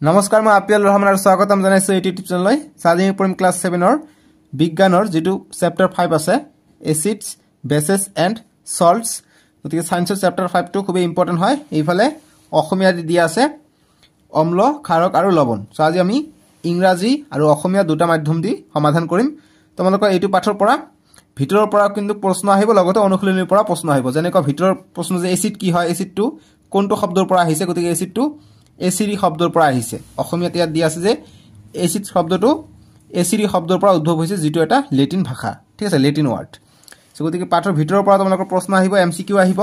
নমস্কাৰ মই আপিয়াল ৰহমান আৰু স্বাগতম জনাইছো এই ইউটিউব চেনেললৈ সাজি পঢ়িম ক্লাস 7 বিজ্ঞানৰ যেটো চেপ্টাৰ 5 আছে এসিডস বেসেস এণ্ড সল্টস গতিকে সায়েন্সৰ চেপ্টাৰ 5 টো খুব ইম্পৰ্টেন্ট হয় এইফালে অসমীয়া দিয়া আছে অম্ল ক্ষাৰক আৰু লৱণ সো আজি আমি ইংৰাজী আৰু অসমীয়া দুটা মাধ্যম দি সমাধান কৰিম তোমালোকৰ এইটো পাঠৰ পৰা ভিতৰৰ পৰা কিন্তু প্ৰশ্ন আহিব লগতে অনুশীলনীৰ পৰা প্ৰশ্ন আহিব যেনেকৈ ভিতৰৰ প্ৰশ্ন যে এসিড কি হয় এসিড টো কোনটো শব্দৰ পৰা আহিছে গতিকে এসিড টো এসিডি শব্দৰ পৰা আহিছে অসমীয়াত ইয়াত দিয়া আছে যে এসিড শব্দটো এসিডি শব্দৰ পৰা উদ্ভৱ হৈছে যেটো এটা লেটিন ভাষা ঠিক আছে লেটিন ওয়াৰ্ড সো গতিকে পাঠৰ ভিতৰৰ পৰা তোমালোকৰ প্ৰশ্ন আহিব এমসিকিউ আহিব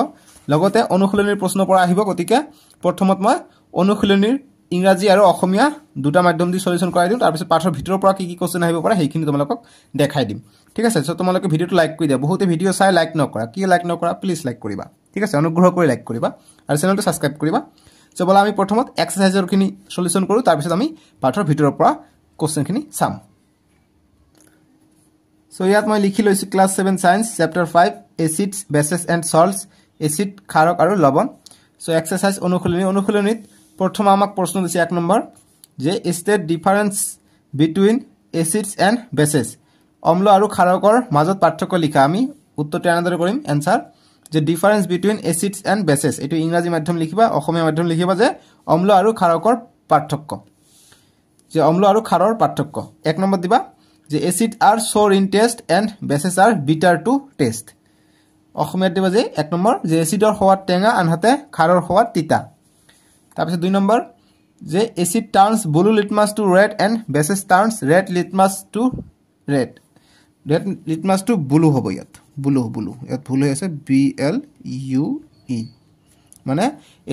লগতে অনুশীলনীৰ প্ৰশ্ন পৰা আহিব গতিকে প্ৰথমত মই অনুশীলনীৰ ইংৰাজী আৰু অসমীয়া দুটা মাধ্যম দি সলিউশন কৰাই দিম তাৰ পিছত পাঠৰ ভিতৰৰ পৰা কি কি কোশ্চেন আহিব পাৰে হেখিনি তোমালোকক দেখাই দিম ঠিক আছে সো তোমালোকে ভিডিওটো লাইক কৰি দিয়া বহুতে ভিডিও চাই লাইক নকৰা কি লাইক নকৰা প্লিজ লাইক কৰিবা ঠিক আছে অনুগ্ৰহ কৰি লাইক কৰিবা আৰু চেনেলটো সাবস্ক্ৰাইব কৰিবা সো বলা আমি প্ৰথমত এক্সাৰসাইজৰ খিনি সলিউশন কৰো তাৰ পিছত আমি পাঠৰ ভিতৰৰ পৰা কোশ্চেন খিনি চাম সো ইয়াত মই লিখি লৈছো class 7 science chapter 5 acids bases and salts acid ক্ষাৰক আৰু লৱণ সো এক্সাৰসাইজ অনুশীলনীত প্ৰথম আমাক প্ৰশ্ন দিছে 1 নম্বৰ যে state difference between acids and bases অম্ল আৰু ক্ষাৰকৰ মাজত পাৰ্থক্য লিখা আমি উত্তৰটো আনন্দৰে কৰিম এনসাৰ যে difference between acids and bases এটো ইংৰাজী মাধ্যম লিখিবা অসমীয়া মাধ্যম লিখিবা যে অম্ল আৰু ক্ষাৰকৰ পাৰ্থক্য যে অম্ল আৰু ক্ষাৰৰ পাৰ্থক্য এক নম্বৰ দিবা যে acid are sour in taste and bases are bitter to taste Assamese দিবা যে এক নম্বৰ যে এসিডৰ সোৱাদ টেঙা আনহাতে ক্ষাৰৰ সোৱাদ তিতা তাৰপিছত দুই নম্বৰ যে acid turns blue litmus to red and bases turns red litmus to red red litmus to blue হ'ব ইয়াত ব্লু ইয়াত ভুল হৈ আছে বি এল ইউ ই মানে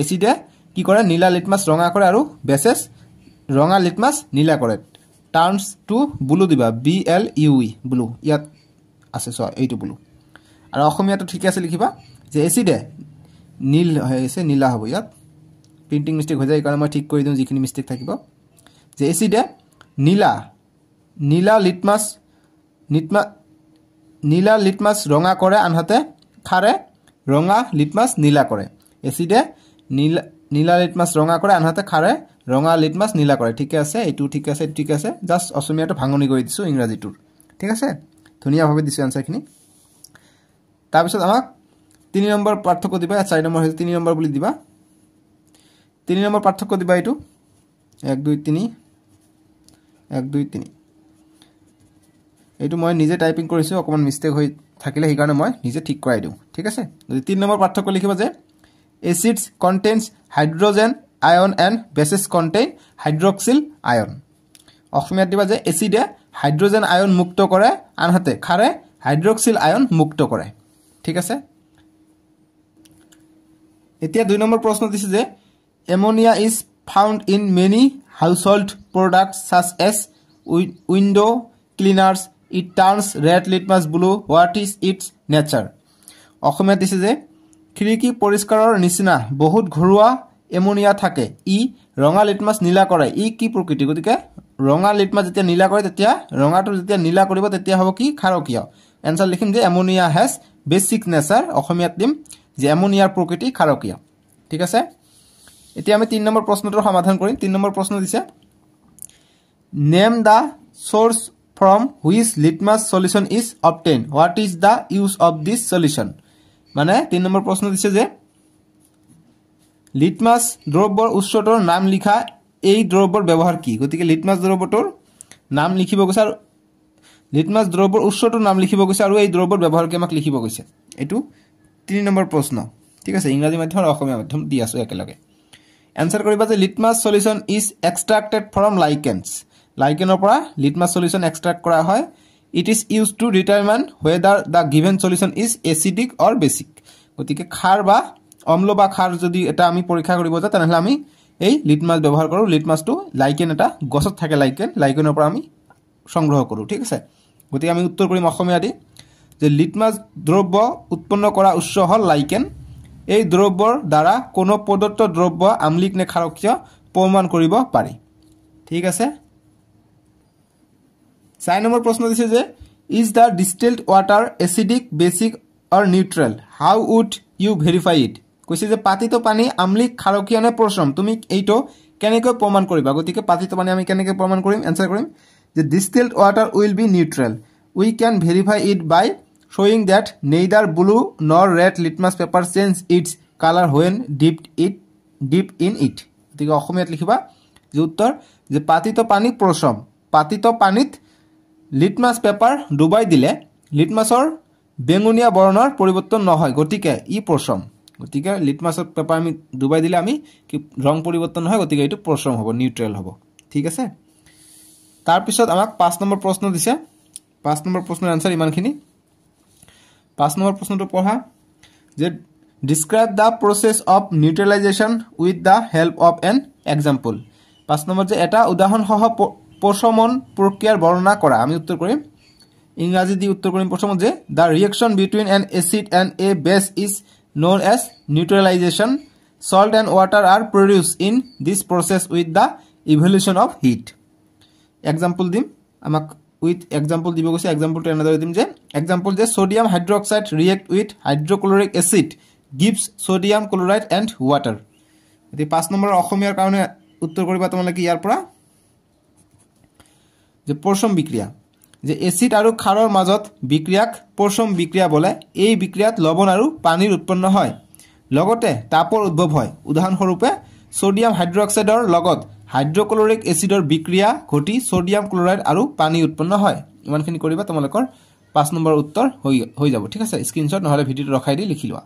এসিডে কি কৰে নীলা লিটমাস ৰঙা কৰে আৰু বেসেস ৰঙা লিটমাস নীলা কৰে টার্নস টু ব্লু দিবা B L U E blue ইয়াত আছে সো এইটো ব্লু আৰু অসমীয়াটো ঠিক আছে লিখিবা যে এসিডে নীল হৈ আছে নীলা হ'ব ইয়াত প্ৰিন্টিং মিস্টেক হৈ যায় কাৰণ মই ঠিক কৰি দিম যিখিনি মিস্টেক থাকিব যে এসিডে নীলা লিটমাস ৰঙা কৰে আনহাতে ক্ষাৰে ৰঙা লিটমাস নীলা কৰে এসিডে নীলা লিটমাস ৰঙা কৰে আনহাতে ক্ষাৰে ৰঙা লিটমাস নীলা কৰে ঠিক আছে এইটো ঠিক আছে জাস্ট অসমীয়াটো ভাঙনি কৰি দিছো ইংৰাজীটোৰ ঠিক আছে ধুনিয়া ভাবে দিছো আনসাৰখিনি তাৰ পিছত আমাক 3 নম্বৰ পাৰ্থক্য দিবা 4 নম্বৰ হৈছে 3 নম্বৰ বুলি দিবা 3 নম্বৰ পাৰ্থক্য দিবা এইটো 1 2 3 এইটো মই নিজে টাইপিং কৰিছো অকমান মিস্টেক হৈ থাকিলে সেই কাৰণে মই নিজে ঠিক কৰাই দিও ঠিক আছে 3 নম্বৰ পাৰ্থক্য লিখিবা যে acids contains hydrogen ion and bases contain hydroxyl ion অসমীয়াত দিবা যে এসিডে হাইড্ৰোজেন আয়ন মুক্ত কৰে আনহাতে ক্ষাৰে হাইড্ৰক্সিল আয়ন মুক্ত কৰে ঠিক আছে এতিয়া 2 নম্বৰ প্ৰশ্ন দিছে যে ammonia is found in many household products such as window cleaners it turns red litmus blue what is its nature অসমীয়া দিছে যে খিৰিকী পৰিষ্কাৰৰ নিচিনা বহুত ঘৰুৱা এমোনিয়া থাকে ই ৰঙা লিটমাস নীলা কৰে ই কি প্ৰকৃতি গতিকে ৰঙা লিটমাস যেতিয়া নীলা কৰে তেতিয়া ৰঙাটো যেতিয়া নীলা কৰিব তেতিয়া হ'ব কি ক্ষাৰকীয় এনসাৰ লিখিম যে এমোনিয়া হ্যাজ বেসিক নেচাৰ অসমীয়াত দিম যে এমোনিয়াৰ প্ৰকৃতি ক্ষাৰকীয় ঠিক আছে এতিয়া আমি 3 নম্বৰ প্ৰশ্নটোৰ সমাধান কৰিম 3 নম্বৰ প্ৰশ্ন দিছে name the source from which litmus solution is obtained what is the use of this solution মানে 3 নম্বৰ প্ৰশ্ন দিছে যে লিটমাস দ্ৰব্যৰ উৎসটোৰ নাম লিখা এই দ্ৰব্যৰ ব্যৱহাৰ কি গতিকে লিটমাস দ্ৰব্যটোৰ নাম লিখিব গৈছে আৰু লিটমাস দ্ৰব্যৰ উৎসটোৰ নাম লিখিব গৈছে আৰু এই দ্ৰব্যৰ ব্যৱহাৰ কি আমাক লিখিব গৈছে এটো 3 নম্বৰ প্ৰশ্ন ঠিক আছে ইংৰাজী মাধ্যম আৰু অসমীয়া মাধ্যম দি আছে একেলগে আনসাৰ কৰিবা যে লিটমাস সলিউশন ইজ এক্সট্ৰাক্টেড ফ্ৰম লাইকেনছ লাইকেনৰ পৰা লিটমাস সলিউশন এক্সট্ৰাক্ট কৰা হয় it is used to determine whether the given solution is acidic or basic গতিকে ক্ষাৰ বা অম্ল বা ক্ষাৰ যদি এটা আমি পৰীক্ষা কৰিব যা তেনেহলে আমি এই লিটমাস ব্যৱহাৰ কৰো লিটমাসটো লাইকেন এটা গছত থাকে লাইকেনৰ পৰা আমি সংগ্ৰহ কৰো ঠিক আছে গতিকে আমি উত্তৰ কৰিম অসমীয়া দি যে লিটমাস দ্ৰব্য উৎপন্ন কৰা উৎস হল লাইকেন এই দ্ৰব্যৰ দ্বাৰা কোনো প্ৰদত্ত দ্ৰব্য আম্লিক নে ক্ষাৰকীয় প্ৰমাণ কৰিব পাৰি ঠিক আছে 4 নম্বৰ প্ৰশ্ন দিছে যে is the distilled water acidic basic or neutral how would you verify it কৈছে যে পাতিত পানী আম্লিক ক্ষাৰকীয় নে প্ৰশম তুমি এইটো কেনেকৈ প্ৰমাণ কৰিবা গতিকে পাতিত পানী আমি কেনেকৈ প্ৰমাণ কৰিম এনসাৰ কৰিম যে distilled water will be neutral we can verify it by showing that neither blue nor red litmus paper change its color when dipped in it গতিকে অসমীয়াত লিখিবা যে উত্তৰ যে পাতিত পানী প্ৰশম পাতিত পানীত লিটমাছ পেপাৰ ডুবাই দিলে লিটমাছৰ বেঙুনীয়া বৰ্ণৰ পৰিৱৰ্তন নহয় গতিকে ই প্ৰশম গতিকে লিটমাছৰ পেপাৰ আমি ডুবাই দিলে আমি কি ৰং পৰিৱৰ্তন নহয় গতিকে এটো প্ৰশম হ'ব নিউট্ৰেল হ'ব ঠিক আছে তাৰ পিছত আমাক 5 নম্বৰ প্ৰশ্ন দিছে 5 নম্বৰ প্ৰশ্নৰ আনসাৰ ইমানখিনি 5 নম্বৰ প্ৰশ্নটো পঢ়া যে describe the process of neutralization with the help of an example 5 number যে এটা উদাহৰণ সহ প্ৰশমন প্ৰক্ৰিয়াৰ বৰ্ণনা কৰা আমি উত্তৰ কৰিম ইংৰাজী দি উত্তৰ কৰিম প্ৰথম যে the reaction between an acid and a base is known as neutralization salt and water are produced in this process with the evolution of heat example dim amak with example dibo goise example to another dim je example je sodium hydroxide react with hydrochloric acid gives sodium chloride and water eti 5 number অসমীয়াৰ কাৰণে উত্তৰ কৰিবা তোমালোকে ইয়াৰ পৰা যে পৰসম বিক্ৰিয়া যে acid আৰু ক্ষাৰৰ মাজত বিক্ৰিয়াক পৰসম বিক্ৰিয়া বলে এই বিক্ৰিয়াত লবণ আৰু পানীৰ উৎপন্ন হয় লগতে তাপৰ উদ্ভৱ হয় উদাহৰণ স্বৰূপে সোডিয়াম হাইড্ৰক্সাইডৰ লগত হাইড্ৰক্লোৰিক এসিডৰ বিক্ৰিয়া ঘটি সোডিয়াম ক্লোৰাইড আৰু পানী উৎপন্ন হয় ইমানখিনি কৰিবা তোমালোকৰ 5 নম্বৰ উত্তৰ হৈ যাব ঠিক আছে স্ক্ৰিনশ্বট নহলে ভিডিওটো ৰখাই দি লিখি লোৱা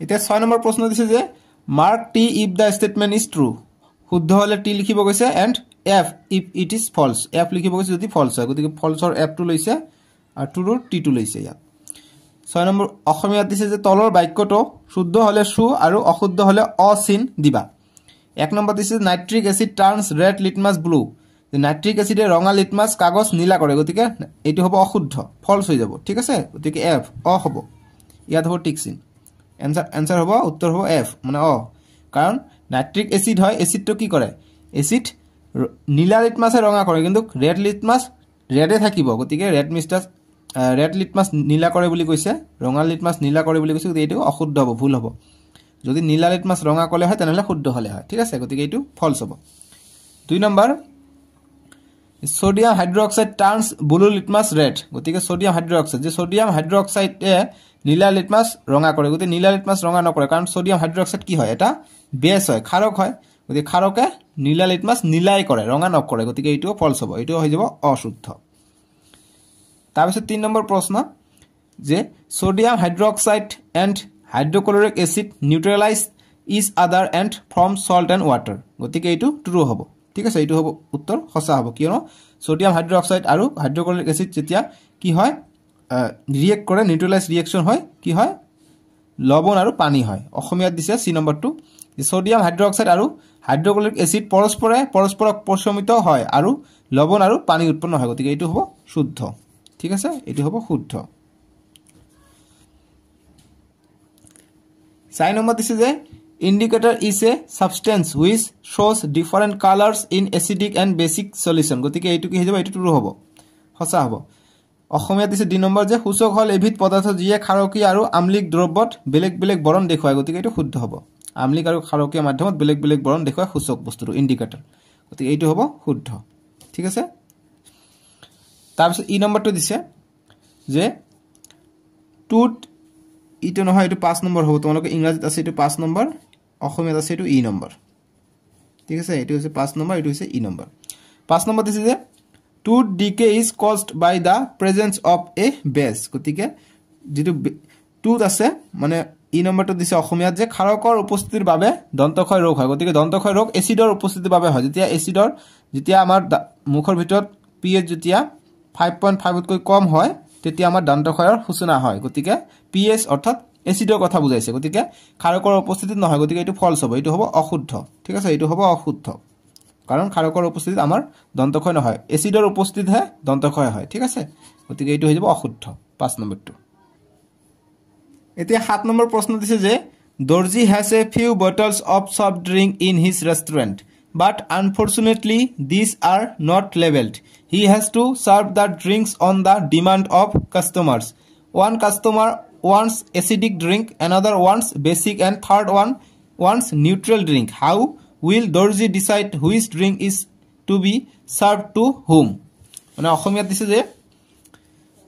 এটা 6 নম্বৰ প্ৰশ্ন দিছে যে mark T if the statement is true শুদ্ধ হলে টি লিখিব গৈছে and F if it is false F লিখিব গৈছে যদি ফলস হয় গতিকে ফলসৰ এফ টু লৈছে আৰু টু ৰ টি টু লৈছে ইয়াত 6 নম্বৰ অসমীয়াত দিছে যে তলৰ বাক্যটো শুদ্ধ হলে সু আৰু অশুদ্ধ হলে অচিন দিবা 1 নম্বৰ দিছে nitric acid turns red litmus blue যে নাইট্ৰিক এসিডে ৰঙা লিটমাস কাগজ নীলা কৰে গতিকে এটো হ'ব অশুদ্ধ ফলস হৈ যাব ঠিক আছে গতিকে এফ অ হ'ব ইয়াত হ'ব টিক চিন आंसर হ'ব উত্তৰ হ'ব এফ মানে অ কাৰণ নাইট্ৰিক এসিড হয় এসিডটো কি কৰে এসিড নীলা লিটমাসে ৰঙা কৰে কিন্তু ৰেড লিটমাস ৰেডে থাকিব গতিকে ৰেড লিটমাস নীলা কৰে বুলি কৈছে ৰঙা লিটমাস নীলা কৰে বুলি কৈছে এইটো অশুদ্ধ হ'ব ভুল হ'ব যদি নীলা লিটমাস ৰঙা কলে হয় তেনহলে শুদ্ধ হলে হয় ঠিক আছে গতিকে এইটো ফলস হ'ব 2 number sodium hydroxide turns blue litmus red গতিকে সোডিয়াম হাইড্ৰক্সাইড যে সোডিয়াম হাইড্ৰক্সাইডে নীলা লিটমাস ৰঙা কৰে গতিকে নীলা লিটমাস ৰঙা নকৰে কাৰণ সোডিয়াম হাইড্ৰক্সাইড কি হয় এটা বেস হয় ক্ষাৰক হয় গতিকে ক্ষাৰকে নীলা লিটমাস নীলাই কৰে ৰঙা নকৰে গতিকে এইটো ফলস হ'ব এইটো হৈ যাব অশুদ্ধ তাৰপিছত 3 নম্বৰ প্ৰশ্ন যে sodium hydroxide and hydrochloric acid neutralize each other and form salt and water গতিকে এইটো ট্ৰু হ'ব ঠিক আছে এইটো হ'ব উত্তৰ সঁচা হ'ব কিয়নো সোডিয়াম হাইড্ৰক্সাইড আৰু হাইড্ৰক্লোৰিক এসিড যেতিয়া কি হয় ৰিয়েক্ট কৰে নিউট্ৰেলাইজ ৰিয়েকচন হয় কি হয় লবণ আৰু পানী হয় অসমীয়াত দিছে সি নম্বৰটো যে সোডিয়াম হাইড্ৰক্সাইড আৰু হাইড্ৰক্লোৰিক এসিড পৰস্পৰক প্ৰশমিত হয় আৰু লবণ আৰু পানী উৎপন্ন হয় গতিকে এইটো হ'ব শুদ্ধ ঠিক আছে এইটো হ'ব শুদ্ধ 4 নম্বৰ দিছে যে indicator is a substance which shows different colors in acidic and basic solution গতিকে এইটো কি হৈ যাব এইটো ট্ৰু হ'ব সঁচা হ'ব অসমীয়া দিছে 2 নম্বৰ যে সূচক হল এবিধ পদাৰ্থ যিয়ে ক্ষাৰকীয় আৰু আম্লিক দ্ৰব্যত বেলেগ বেলেগ বৰণ দেখুৱায় গতিকে এইটো শুদ্ধ হ'ব আম্লিক আৰু ক্ষাৰকীয় মাধ্যমত বেলেগ বেলেগ বৰণ দেখুৱায় সূচক বস্তুটো ইন্ডিকেটৰ গতিকে এইটো হ'ব শুদ্ধ ঠিক আছে তাৰপিছত ই নম্বৰটো দিছে যে টুট ইটো নহয় এটো 5 নম্বৰ হ'ব তোমালোকে ইংৰাজীত আছে এটো 5 নম্বৰ অসমীয়াত আছে এটো ই নম্বৰ ঠিক আছে এটো হৈছে 5 নম্বৰ এটো হৈছে ই নম্বৰ 5 নম্বৰ দিছে যে tooth decay is caused by the presence of a base গতিকে যেটো টুথ আছে মানে ই নম্বৰটো দিছে অসমীয়াত যে ক্ষাৰকৰ উপস্থিতিৰ বাবে দন্তক্ষয় ৰোগ হয় গতিকে দন্তক্ষয় ৰোগ এসিডৰ উপস্থিতিৰ বাবে হয় যেতিয়া আমাৰ মুখৰ ভিতৰত pH যেতিয়া 5.5 তকৈ কম হয় তেতিয়া আমাৰ দন্তক্ষয়ৰ সূচনা হয় গতিকে pH অৰ্থাৎ এসিডৰ কথা বুজাইছে গতিকে ক্ষাৰকৰ উপস্থিতিত নহয় গতিকে এটো ফলস হ'ব এটো হ'ব অশুদ্ধ ঠিক আছে এটো হ'ব অশুদ্ধ কাৰণ ক্ষাৰকৰ উপস্থিতিত আমাৰ দন্তক্ষয় নহয় এসিডৰ উপস্থিতিতহে দন্তক্ষয় হয় ঠিক আছে গতিকে এটো হৈ যাব অশুদ্ধ 5 নম্বৰটো এতিয়া 7 নম্বৰ প্ৰশ্ন দিছে যে দৰ্জি has a few bottles of soft drink in his restaurant but unfortunately these are not labeled he has to serve the drinks on the demand of customers one customer wants acidic drink another wants basic and third one wants neutral drink. How will Dorji decide which drink is to be served to whom? মানে অসমীয়াত দিছে যে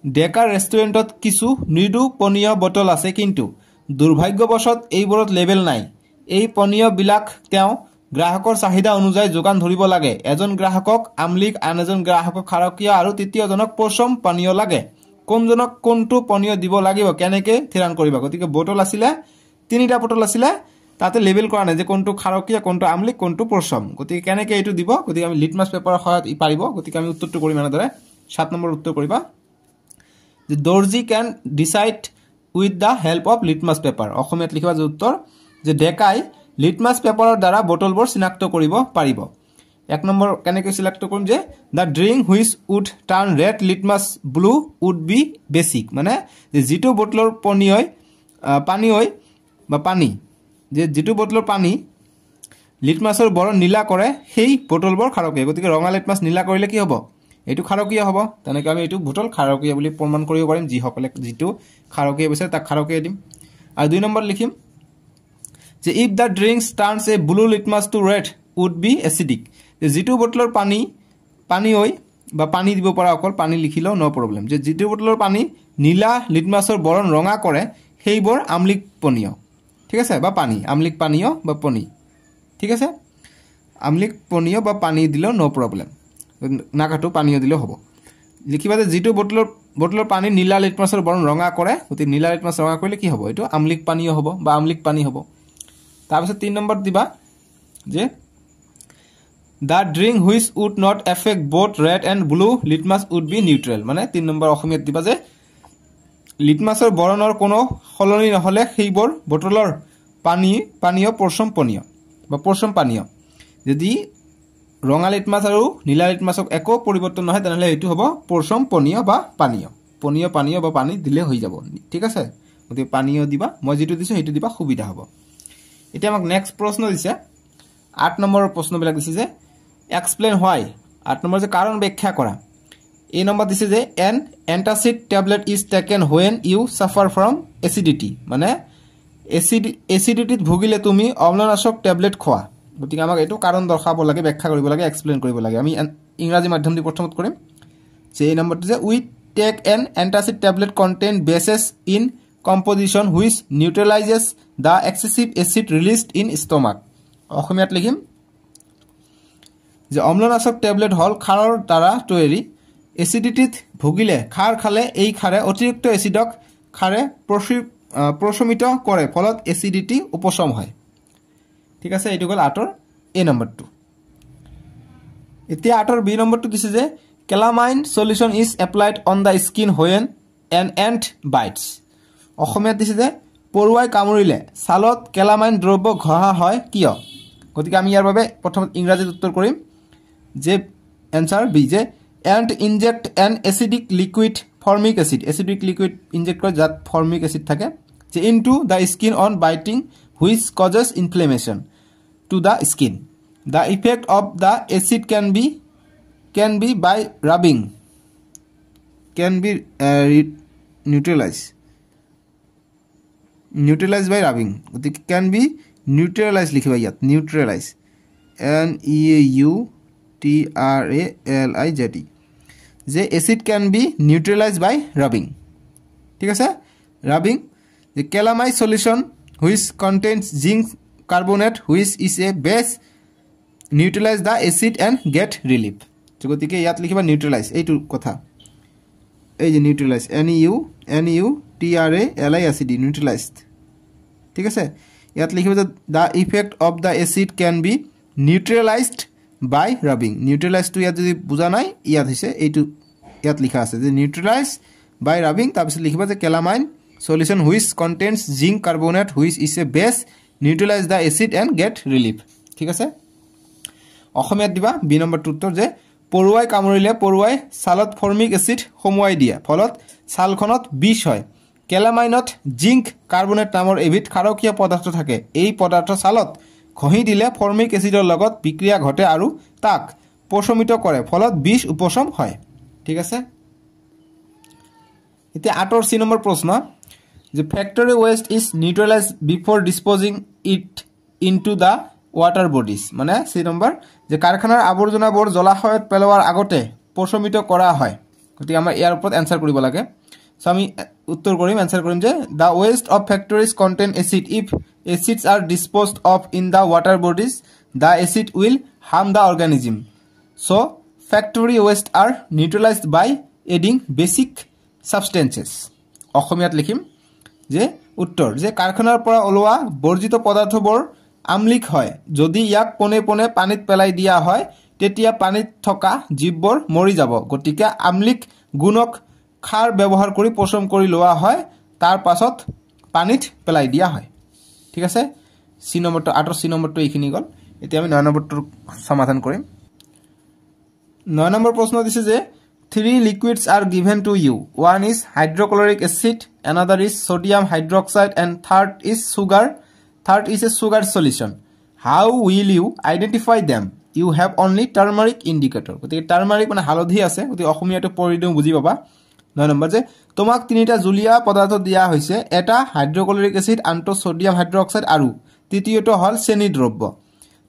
ডেকা ৰেষ্টুৰেণ্টত কিছু মৃদু পনীয় bottle আছে কিন্তু দুৰ্ভাগ্যবশত এইবোৰত লেবেল নাই এই পনীয়বিলাক তেওঁ গ্ৰাহকৰ চাহিদা অনুযায়ী যোগান ধৰিব লাগে এজন গ্ৰাহকক আমলিক আন এজন গ্ৰাহকক খাৰকীয়া আৰু তৃতীয়জনক পশম পানীয় লাগে কোনজনক কোনটো পানীয় দিব লাগিব কেনেকে থিৰাং কৰিবা গতিকে বটল আছিলে তিনিটা বটল আছিলে তাতে লেবেল কৰা নাই যে কোনটো খাৰকীয়া কোনটো আমলিক কোনটো পশম গতিকে কেনেকে এইটো দিব গতিকে আমি লিটমাছ পেপাৰৰ সহায়ত পাৰিব গতিকে আমি উত্তৰটো কৰিম এনেদৰে 7 নম্বৰ উত্তৰ কৰিবা যে দৰ্জি can decide with the help of litmus paper অসমীয়াত লিখিবা যে উত্তৰ যে ডেকাই লিটমাছ পেপাৰৰ দ্বাৰা বটলবোৰ চিনাক্ত কৰিব পাৰিব 1 নম্বৰ কেনেকৈ সিলেক্ট কৰিম যে the drink which would turn red litmus blue would be basic মানে যে যেটো বটলৰ পানী হয় বা পানী যে যেটো বটলৰ পানী লিটমাছৰ বৰণ নীলা কৰে সেই বটলবোৰ খাৰকীয়া গতিকে ৰঙা লিটমাছ নীলা কৰিলে কি হ'ব এটো খাৰকীয়া হ'ব তেনেকৈ আমি এটো বটল খাৰকীয়া বুলি প্ৰমাণ কৰিব পাৰিম যি সকলে যেটো খাৰকীয়া বিচাৰে তাক খাৰকীয়া দিম আৰু 2 নম্বৰ লিখিম যে if the drink turns a blue litmus to red would be acidic যেটো বটলৰ পানী হয় বা পানী দিব পৰা অকল পানী লিখিলো নো প্ৰবলেম যে যেটো বটলৰ পানী নীলা লিটমাছৰ বৰণ ৰঙা কৰে সেইবোৰ আমলিক পনীয় ঠিক আছে বা পানী আমলিক পানীয় বা পনী ঠিক আছে আমলিক পনীয় বা পানী দিলো নো প্ৰবলেম নাকাটো পানীয় দিলে হ'ব লিখিবা যে যেটো বটলৰ পানী নীলা লিটমাছৰ বৰণ ৰঙা কৰে গতি নীলা লিটমাছ ৰঙা কৰিলে কি হ'ব এটো আমলিক পানীয় হ'ব বা আমলিক পানী হ'ব তাৰপিছত 3 নম্বৰ দিবা যে the drink which would not affect both red and blue litmus would be neutral মানে 3 নম্বৰ অসমীয়াত দিবা যে লিটমাছৰ বৰণৰ কোনো খলনি নহলে সেইবোৰ বটলৰ পানীয় পশম পানীয় বা পশম পানীয় যদি ৰঙা লিটমাছ আৰু নীলা লিটমাছক একো পৰিৱৰ্তন নহয় তেনেহলে এটো হ'ব পশম পানীয় বা পানীয় বা পানী দিলে হৈ যাব ঠিক আছে গতি পানীয় দিবা মই যেটো দিছো হেতু দিবা সুবিধা হ'ব এতিয়া আমাক নেক্সট প্ৰশ্ন দিছে 8 নম্বৰৰ প্ৰশ্নবিলাক দিছে যে এক্সপ্লেইন হোৱাই 8 নম্বৰ যে কাৰণ ব্যাখ্যা কৰা এই নম্বৰ দিছে যে N antacid tablet is taken when you suffer from acidity মানে এসিডিটিত ভুগিলে তুমি অম্লনাশক ট্যাবলেট খোৱা গতিকে আমাক এটো কাৰণ দৰ্শাব লাগে ব্যাখ্যা কৰিব লাগে এক্সপ্লেইন কৰিব লাগে আমি ইংৰাজী মাধ্যম দি প্ৰথমত কৰিম যে এই নম্বৰটো যে we take an antacid tablet contain bases in composition which neutralizes the excessive acid released in stomach অসমীয়াত লিখিম যে অম্লনাশক ট্যাবলেট হল খাৰৰ দ্বাৰা তৈয়াৰী এসিডিটিত ভুগিলে খাৰ খালে এই খাৰে অতিৰিক্ত এসিডক খাৰে প্ৰশমিত কৰে ফলত এসিডিটি উপশম হয় ঠিক আছে এইটো গল 8 এ নম্বৰটো এতিয়া 8 বি নম্বৰটো দিছে যে calamine solution is applied on the skin when an ant bites অসমীয়াত দিছে যে পৰুৱাই কামুৰিলে ছালত কেলামাইন দ্ৰব্য ঘহা হয় কিয় গতিকে আমি ইয়াৰ বাবে প্ৰথম ইংৰাজীত উত্তৰ কৰিম যে এনসাৰ বি যে ant inject an acidic liquid formic acid acidic liquid inject কৰে যাত formic acid থাকে যে into the skin on biting which causes inflammation to the skin the effect of the acid can be by rubbing neutralized by rubbing it can be neutralized likhiba yat neutralize neutralize je acid can be neutralized by rubbing ঠিক আছে rubbing the calamine solution which contains zinc carbonate which is a base neutralize the acid and get relief গতিকে ইয়াত লিখিবা neutralize এইটো কথা এই যে neutralize neutralize neutralized ঠিক আছে ইয়াত লিখিবা যে the effect of the acid can be neutralized by rubbing neutralized to ইয়াত যদি বুজা নাই ইয়াত হৈছে এইটো ইয়াত লিখা আছে যে neutralized by rubbing তাৰপিছত লিখিবা যে calamine solution which contains zinc carbonate which is a base neutralize the acid and get relief ঠিক আছে অসমীয়াত দিবা বি নম্বৰটো উত্তৰ যে পৰুৱাই কামুৰিলে পৰুৱাই ছালত ফৰ্মিক এসিড সমুৱাই দিয়ে ফলত ছালখনত বিষ হয় কেলামাইনত জিংক কাৰ্বনেট নামৰ এবিধ খাৰকীয়া পদাৰ্থ থাকে এই পদাৰ্থ ছালত ঘহি দিলে ফৰ্মিক এসিডৰ লগত বিক্ৰিয়া ঘটে আৰু তাক পশমিত কৰে ফলত বিষ উপশম হয় ঠিক আছে এতিয়া 8 সি নম্বৰ প্ৰশ্ন যে factory waste is neutralized before disposing it into the water bodies মানে সি নম্বৰ যে কাৰখানাৰ আৱৰ্জনাবোৰ জলাশয়ত পেলোৱাৰ আগতে প্ৰশমিত কৰা হয় গতিকে আমাৰ ইয়াৰ ওপৰত এনসাৰ কৰিব লাগে সো আমি উত্তৰ কৰিম এনসাৰ কৰিম যে the waste of factories contain acid if acids are disposed of in the water bodies the acid will harm the organism so factory waste are neutralized by adding basic substances অসমীয়াত লিখিম যে উত্তৰ যে কাৰখানাৰ পৰা ওলোৱা বৰ্জিত পদাৰ্থবোৰ আমলিক হয় যদি ইয়াক পোনে পোনে পানীত পেলাই দিয়া হয় তেতিয়া পানীত থকা জীৱবোৰ মৰি যাব গতিকে আমলিক গুণক খাৰ ব্যৱহাৰ কৰি পচন কৰি লোৱা হয় তাৰ পাছত পানীত পেলাই দিয়া হয় ঠিক আছে সি নম্বৰটো 8 সি নম্বৰটো এইখিনি গল এতিয়া আমি 9 নম্বৰটো সমাধান কৰিম 9 নম্বৰ প্ৰশ্ন দিছে যে three liquids are given to you one is hydrochloric acid another is sodium hydroxide and third is a sugar solution how will you identify them you have only turmeric indicator গতিকে turmeric মানে হালধি আছে গতিকে অসমীয়াটো পঢ়ি দিও বুজি পাবা 9 নম্বৰ যে তোমাক তিনিটা জুলীয়া পদাৰ্থ দিয়া হৈছে এটা হাইড্ৰক্লৰিক এসিড আনটো সোডিয়াম হাইড্ৰক্সাইড আৰু তৃতীয়টো হল চেনি দ্ৰব্য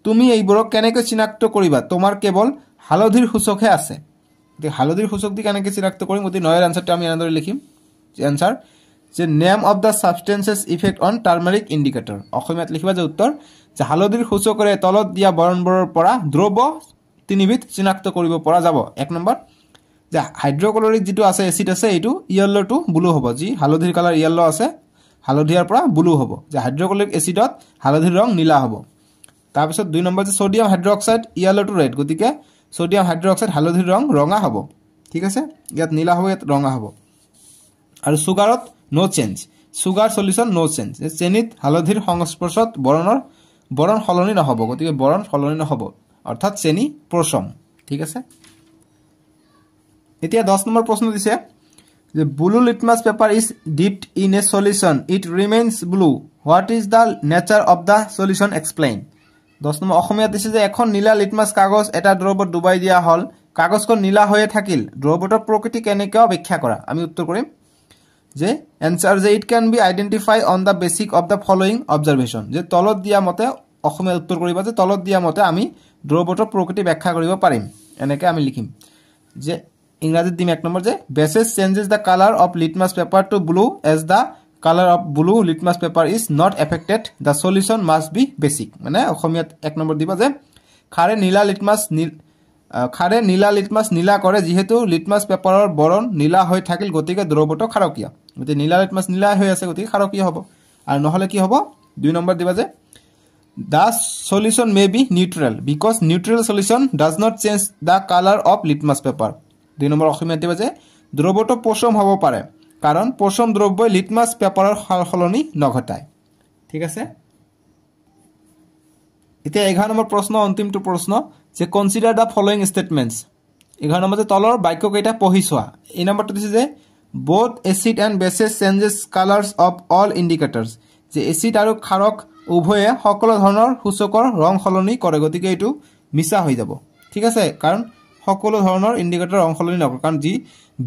তুমি এইবোৰক কেনেকৈ চিনাক্ত কৰিবা তোমাৰ কেৱল হালধিৰ সূচকহে আছে গতিকে হালধিৰ সূচক দি কেনেকৈ চিনাক্ত কৰিম গতিকে 9 এৰ আনসাৰটো আমি এনেদৰে লিখিম যে আনসাৰ যে name of the substances effect on turmeric indicator অসমীয়াত লিখিবা যে উত্তৰ যে হালধিৰ সূচকৰে তলত দিয়া বৰণবোৰৰ পৰা দ্ৰব্য তিনিবিধ চিনাক্ত কৰিব পৰা যাব 1 নম্বৰ যে হাইড্ৰক্লৰিক যেটো আছে এসিড আছে এটো ইয়েলো টু ব্লু হ'ব যি হালধিৰ কালাৰ ইয়েলো আছে হালধিয়াৰ পৰা ব্লু হ'ব যে হাইড্ৰক্লৰিক এসিডত হালধিৰ ৰং নীলা হ'ব তাৰ পিছত 2 নম্বৰ যে sodium hydroxide yellow to red গতিকে সোডিয়াম হাইড্ৰক্সাইড হালধিৰ ৰং ৰঙা হ'ব ঠিক আছে ইয়াত নীলা হ'ব ইয়াত ৰঙা হ'ব আৰু সুগাৰত নো চেঞ্জ সুগাৰ সলিউশন নো চেঞ্জ চেনিত হালধিৰ সংস্পৰ্শত বৰণ হলনি নহব গতিকে বৰণ হলনি নহব অৰ্থাৎ চেনি প্ৰশম ঠিক আছে এতিয়া 10 নম্বৰ প্ৰশ্ন দিছে যে blue litmus paper is dipped in a solution it remains blue what is the nature of the solution explain 10 number অসমীয়া দিছে যে এখন নীলা লিটমাস কাগজ এটা দ্ৰৱত ডুবাই দিয়া হল কাগজখন নীলা হৈ থাকিল দ্ৰৱটোৰ প্ৰকৃতি কেনেকৈ ব্যাখ্যা কৰা আমি উত্তৰ কৰিম যে answer যে it can be identify on the basic of the following observation যে তলত দিয়া মতে অসমীয়া উত্তৰ কৰিবা যে তলত দিয়া মতে আমি দ্ৰৱটোৰ প্ৰকৃতি ব্যাখ্যা কৰিব পাৰিম এনেকৈ আমি লিখিম যে ইংৰাজীত দিম 1 নম্বৰ যে basis changes the color of litmus paper to blue as the color of blue litmus paper is not affected the solution must be basic মানে অসমীয়াত 1 নম্বৰ দিবা যে খাৰে নীলা লিটমাস নীলা কৰে যেহেতু লিটমাস পেপাৰৰ বৰণ নীলা হৈ থাকিল গতিকে দ্ৰৱটো খাৰকীয়া গতিকে নীলা লিটমাস নীলা হৈ আছে গতিকে খাৰকীয়া হ'ব আৰু নহলে কি হ'ব 2 নম্বৰ দিবা যে the solution may be neutral because neutral solution does not change the color of litmus paper 2 number অসমীয়াত দিবা যে দ্ৰৱটো পচম হ'ব পাৰে কাৰণ পচম দ্ৰব্যই লিটমাস পেপাৰৰ সালসলনি নঘটায় ঠিক আছে এতিয়া 11 নম্বৰ প্ৰশ্ন অন্তিমটো প্ৰশ্ন যে consider the following statements 11 number যে তলৰ বাক্য কেইটা পঢ়ি চোৱা এই নম্বৰটো দিছে যে both acid and bases changes colors of all indicators যে এসিড আৰু ক্ষাৰক উভয়ে সকলো ধৰণৰ সূচকৰ ৰং সলনি কৰে গতিকে এটো মিছা হৈ যাব ঠিক আছে কাৰণ সকলো ধৰণৰ ইন্ডিকেটৰ ৰং সলনি নকৰে কাৰণ যি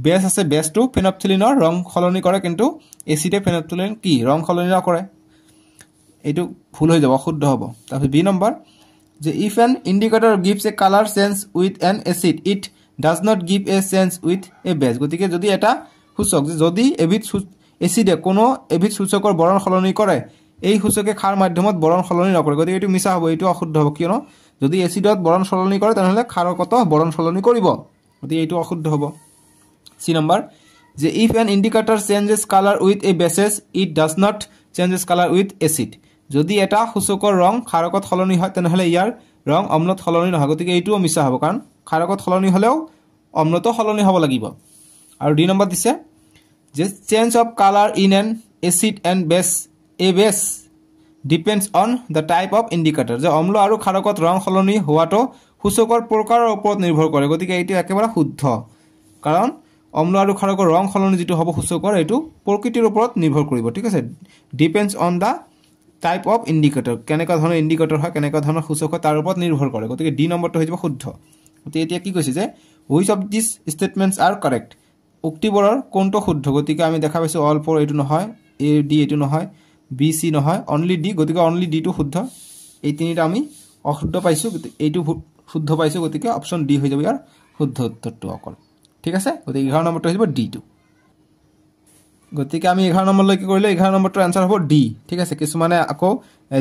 বেস আছে বেসটো ফেনপথিলিনৰ ৰং সলনি কৰে কিন্তু এসিডে ফেনপথিলিন কি ৰং সলনি নকৰে এটো ভুল হৈ যাব শুদ্ধ হ'ব তাৰপৰ বি নম্বৰ যে if an indicator gives a color change with an acid it does not give a change with a base গতিকে যদি এটা সূচক যদি এবিধ এসিডে কোনো এবিধ সূচকৰ বৰণ সলনি কৰে এই সূচকে খাৰ মাধ্যমত বৰণ সলনি নকৰে গতিকে এটো মিছা হ'ব এটো অশুদ্ধ হ'ব কিয়নো যদি এসিডত বৰণ সলনি কৰে তেনেহলে খাৰকত বৰণ সলনি কৰিব গতিকে এটো অশুদ্ধ হ'ব সি নম্বৰ যে if an indicator changes color with a basis it does not changes color with acid যদি এটা সূচকৰ ৰং খাৰকত সলনি হয় তেনেহলে ইয়াৰ ৰং অম্লত সলনি নহয় গতিকে এইটো মিছা হ'ব কাৰণ খাৰকত সলনি হলেও অম্লত সলনি হ'ব লাগিব আৰু ডি নম্বৰ দিছে যে change of colour in an acid and base a base depends on the type of indicator যে অম্ল আৰু ক্ষাৰকত ৰং সলনি হোৱাটো সূচকৰ প্ৰকাৰৰ ওপৰত নিৰ্ভৰ কৰে গতিকে এইটো একেবাৰে শুদ্ধ কাৰণ অম্ল আৰু ক্ষাৰকৰ ৰং সলনি যেটো হ'ব সূচকৰ এটো প্ৰকৃতিৰ ওপৰত নিৰ্ভৰ কৰিব ঠিক আছে depends on the type of indicator কেনেকা ধৰণৰ ইন্ডিকেটৰ হয় কেনেকা ধৰণৰ সূচক তাৰ ওপৰত নিৰ্ভৰ কৰে গতিকে ডি নম্বৰটো হৈ যাব শুদ্ধ গতিকে এতিয়া কি কৈছে যে which of these statements are correct উক্তিবোৰৰ কোনটো শুদ্ধ গতিকে আমি দেখা পাইছো all 4 এটো নহয় a d এটো নহয় b c নহয় only d গতিকে only d টো শুদ্ধ এই তিনিটা আমি অশুদ্ধ পাইছোঁ, এইটো শুদ্ধ পাইছোঁ, গতিকে অপশ্যন ডি হৈ যাব ইয়াৰ শুদ্ধ উত্তৰটো অকল। ঠিক আছে, গতিকে 11 নম্বৰটো হৈ যাব D2। গতিকে আমি 11 নম্বৰলৈকে কৰিলোঁ, 11 নম্বৰটোৰ এনচাৰ হ'ব ডি। ঠিক আছে, কিছুমানে আকৌ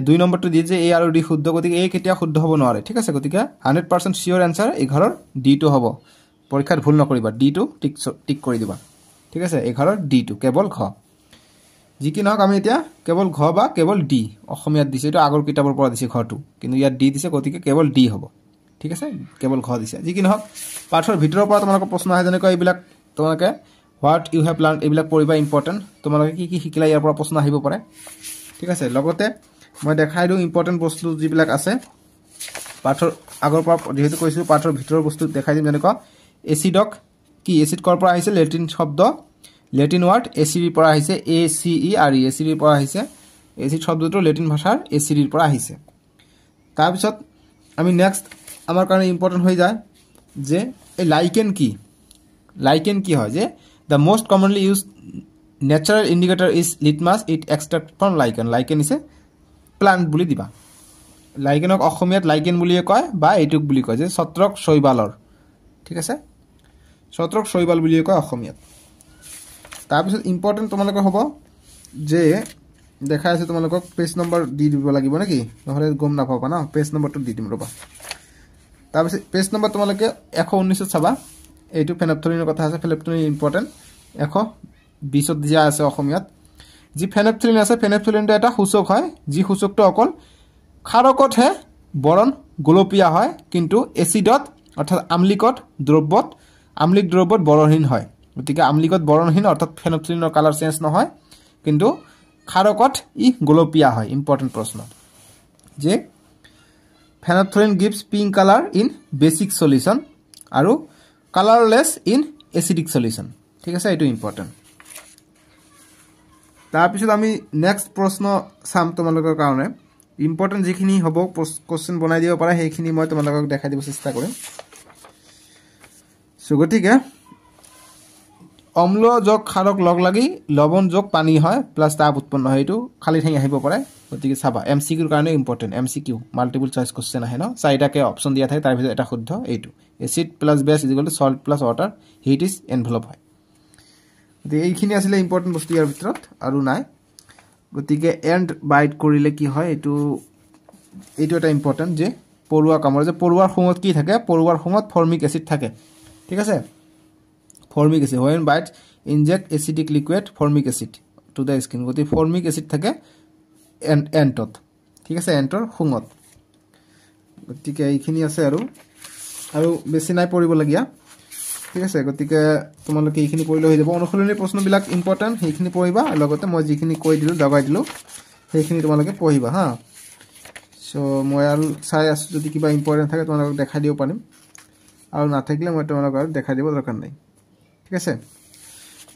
2 নম্বৰটো দিয়ে যে এ আৰু ডি শুদ্ধ, গতিকে এ কেতিয়া শুদ্ধ হ'ব নোৱাৰে। ঠিক আছে, গতিকে 100% চিয়'ৰ এনচাৰ 11ৰ D2 হ'ব। পৰীক্ষাত ভুল নকৰিবা, D2 টিক কৰি দিবা। ঠিক আছে, 11ৰ D2 কেৱল ঘ। যি কি নহওক আমি এতিয়া কেৱল ঘ বা কেৱল ডি অসমীয়াত দিছে, এইটো আগৰ কিতাপৰ পৰা দিছে ঘটো, কিন্তু ইয়াত ডি দিছে, গতিকে কেৱল ডি হ'ব। ঠিক আছে, কেৱল ঘ দিছে। যি কি নহওক পাঠৰ ভিতৰৰ পৰা তোমালোকৰ প্ৰশ্ন আহে, যেনেকৈ এইবিলাক তোমালোকে হোৱাট ইউ হেভ লাৰ্ণ এইবিলাক পঢ়িবা, ইম্পৰ্টেণ্ট। তোমালোকে কি কি শিকিলা ইয়াৰ পৰা প্ৰশ্ন আহিব পাৰে। ঠিক আছে, লগতে মই দেখাই দিওঁ ইম্পৰ্টেণ্ট বস্তু যিবিলাক আছে পাঠৰ আগৰ পৰা, যিহেতু কৈছোঁ পাঠৰ ভিতৰৰ বস্তু দেখাই দিম। যেনেকুৱা এচিডক কি, এচিড ক'ৰ পৰা আহিছে, লেটিন শব্দ, লেটিন ৱাৰ্ড এচিডিৰ পৰা আহিছে, ACERE এচিডিৰ পৰা আহিছে। এচিড শব্দটো লেটিন ভাষাৰ এচিডিৰ পৰা আহিছে। তাৰপিছত আমি নেক্সট আমাৰ কাৰণে ইম্পৰ্টেণ্ট হৈ যায় যে এই লাইকেন কি, লাইকেন কি হয়, যে the most commonly use natural indicator is litmus, it extract from lichen. Lichen is a plant বুলি দিবা। লাইকেনক অসমীয়াত লাইকেন বুলিয়ে কয়, বা এইটোক বুলি কয় যে ছত্ৰক শৈবালৰ। ঠিক আছে, ছত্ৰক শৈবাল বুলিয়ে কয় অসমীয়াত। তাৰপিছত ইম্পৰ্টেণ্ট তোমালোকৰ হ'ব যে দেখাই আছে তোমালোকক পেজ নম্বৰ দি দিব লাগিব নেকি, নহ'লে গম নাপাবা ন, পেজ নম্বৰটো দি দিম ৰ'বা। তাৰপিছত পেজ নম্বৰ তোমালোকে 119 চাবা, এইটো ফেনপথলিনৰ কথা আছে। ফেনপথলিন ইম্পৰ্টেণ্ট 120 দিয়া আছে অসমীয়াত। যি ফেনপথলিন আছে, ফেনপথলিনটো এটা সূচক হয়, যি সূচকটো অকল ক্ষাৰকতহে বৰণ গোলপীয়া হয়, কিন্তু এচিডত অৰ্থাৎ আম্লিক দ্ৰব্যত বৰণহীন হয়। গতিকে আম্লিকত বৰণহীন অৰ্থাৎ ফেনপথলিনৰ কালাৰ চেঞ্জ নহয়, কিন্তু ক্ষাৰকত ই গোলপীয়া হয়। ইম্পৰ্টেণ্ট প্ৰশ্ন যে phenolphthalein gives pink colour in basic solution আৰু কালাৰলেছ ইন এচিডিক সলিউশ্যন। ঠিক আছে, এইটো ইম্পৰ্টেণ্ট। তাৰপিছত আমি নেক্সট প্ৰশ্ন চাম তোমালোকৰ কাৰণে। ইম্পৰ্টেণ্ট যিখিনি হ'ব কুৱেশ্যন বনাই দিব পাৰে, সেইখিনি মই তোমালোকক দেখাই দিব চেষ্টা কৰিম। চ' গতিকে অম্ল যোগ ক্ষাৰক লগ লাগি লৱণ যোগ পানী হয়, প্লাছ তাপ উৎপন্ন হয়। এইটো খালী ঠাই আহিব পাৰে, গতিকে চাবা। MCQৰ কাৰণে important, MCQ multiple choice question আহে ন, 4টাকে অপশ্যন দিয়া থাকে, তাৰ ভিতৰত এটা শুদ্ধ এইটো। Acid plus base is equal to salt plus water, heat is envelop হয়। গতিকে এইখিনি আছিলে ইম্পৰ্টেণ্ট বস্তু ইয়াৰ ভিতৰত, আৰু নাই। গতিকে এণ্ড বাইট কৰিলে কি হয়, এইটো এটা ইম্পৰ্টেণ্ট যে পৰুৱা কামোৰে, যে পৰুৱাৰ শুঙত কি থাকে, পৰুৱাৰ শুঙত ফৰ্মিক এচিড থাকে। ঠিক আছে, formic acid, when bite inject acidic liquid formic acid to the skin. গতিকে ফৰ্মিক এচিড থাকে এণ্টত। ঠিক আছে, এণ্টৰ শুঙত। গতিকে এইখিনি আছে, আৰু বেছি নাই পঢ়িবলগীয়া। ঠিক আছে, গতিকে তোমালোকে এইখিনি পঢ়িলে হৈ যাব। অনুশীলনী প্ৰশ্নবিলাক ইম্পৰ্টেণ্ট, সেইখিনি পঢ়িবা, আৰু লগতে মই যিখিনি কৈ দিলোঁ দবাই দিলোঁ সেইখিনি তোমালোকে পঢ়িবা হা। চ' মই আৰু চাই আছোঁ, যদি কিবা ইম্পৰ্টেণ্ট থাকে তোমালোকক দেখাই দিব পাৰিম, আৰু নাথাকিলে মই তোমালোকক আৰু দেখাই দিব দৰকাৰ নাই। ঠিক আছে,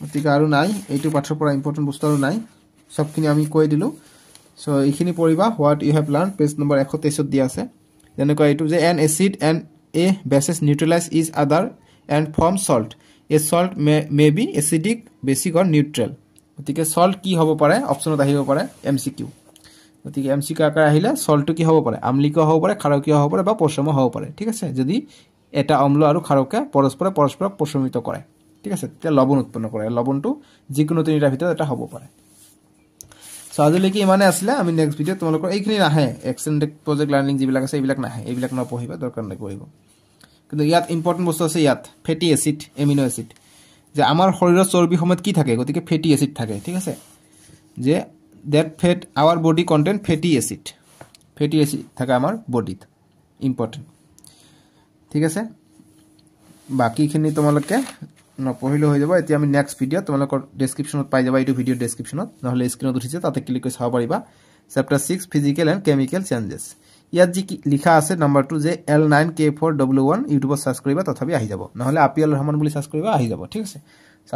গতিকে আৰু নাই, এইটো পাঠৰ পৰা ইম্পৰ্টেণ্ট বস্তু আৰু নাই, চবখিনি আমি কৈ দিলোঁ। চ' এইখিনি পঢ়িবা। What you have learn page number 123 দিয়া আছে। যেনেকুৱা এইটো যে an acid and a bases neutralize each other and form salt, a salt may be acidic, basic or neutral. গতিকে চল্ট কি হ'ব পাৰে, অপশ্যনত আহিব পাৰে MCQ। গতিকে MCQ আকাৰে আহিলে চল্টটো কি হ'ব পাৰে, আম্লিকীয় হ'ব পাৰে, ক্ষাৰকীয় হ'ব পাৰে, বা পচমীয় হ'ব পাৰে। ঠিক আছে, যদি এটা অম্ল আৰু ক্ষাৰকে পৰস্পৰক পচমিত কৰে, ঠিক আছে, তেতিয়া লৱণ উৎপন্ন কৰে। লৱণটো যিকোনো তিনিটাৰ ভিতৰত এটা হ'ব পাৰে। চ' আজিলৈকে ইমানে আছিলে। আমি নেক্সট ভিডিঅ'ত তোমালোকৰ এইখিনি নাহে, এক্সটেণ্ডেড প্ৰজেক্ট লাৰ্ণিং যিবিলাক আছে এইবিলাক নাহে, এইবিলাক নপঢ়িবা, দৰকাৰ নাই পঢ়িব। কিন্তু ইয়াত ইম্পৰ্টেণ্ট বস্তু আছে, ইয়াত ফেটি এচিড, এমিনো এচিড, যে আমাৰ শৰীৰৰ চৰ্বি সময়ত কি থাকে, গতিকে ফেটি এচিড থাকে। ঠিক আছে, যে that fat our body content fatty acid, fatty acid থাকে আমাৰ বডিত, ইম্পৰ্টেণ্ট। ঠিক আছে, বাকীখিনি তোমালোকে নপঢ়িলেও হৈ যাব। এতিয়া আমি নেক্সট ভিডিঅ'ত তোমালোকৰ ডেছক্ৰিপশ্যনত পাই যাবা, এইটো ভিডিঅ'ৰ ডেছক্ৰিপশ্যনত, নহ'লে স্ক্ৰীনত উঠিছে, তাতে ক্লিক কৰি চাব পাৰিবা। Chapter 6 physical and chemical changes. ইয়াত যি লিখা আছে নাম্বাৰটো যে L9K4W1 ইউটিউবত চাৰ্চ কৰিবা, তথাপি আহি যাব, নহ'লে APL ৰহমান বুলি চাৰ্চ কৰিবা, আহি যাব। ঠিক আছে,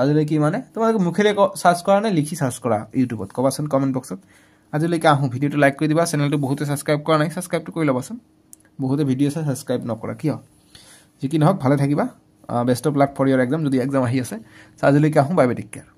আজিলৈকে মানে তোমালোকে মুখেৰে চাৰ্চ কৰা নে লিখি চাৰ্চ কৰা ইউটিউবত, ক'বাচোন কমেণ্ট বক্সত। আজিলৈকে আহোঁ, ভিডিঅ'টো লাইক কৰি দিবা, চেনেলটো বহুতে ছাবস্ক্ৰাইব কৰা নাই, ছাবস্ক্ৰাইবটো কৰি ল'বাচোন। বহুতে ভিডিঅ' চাই ছাবস্ক্ৰাইব নকৰা কিয়? যি কি নহওক ভালে থাকিবা। Best of luck for your exam, যদি এক্সাম আহি আছে। আজিলৈকে আহোঁ, বাই বাই, টেক কেয়াৰ।